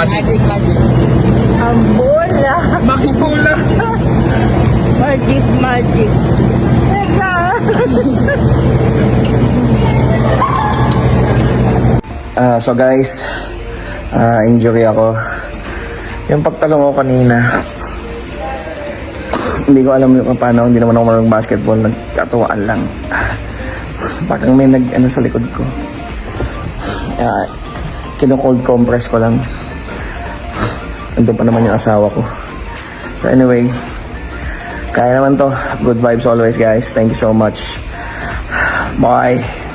magic. Magic. Ang bola. Makikula. Magic. Teka. So guys, injury ako. Yung pagtalong ko kanina, hindi ko alam yung paano, hindi naman ako marunong basketball, nagkatuwaan lang. Parang may nag-ano sa likod ko. Kino-cold compress ko lang. Andun pa naman yung asawa ko. So anyway, kaya naman to. Good vibes always guys. Thank you so much. Bye.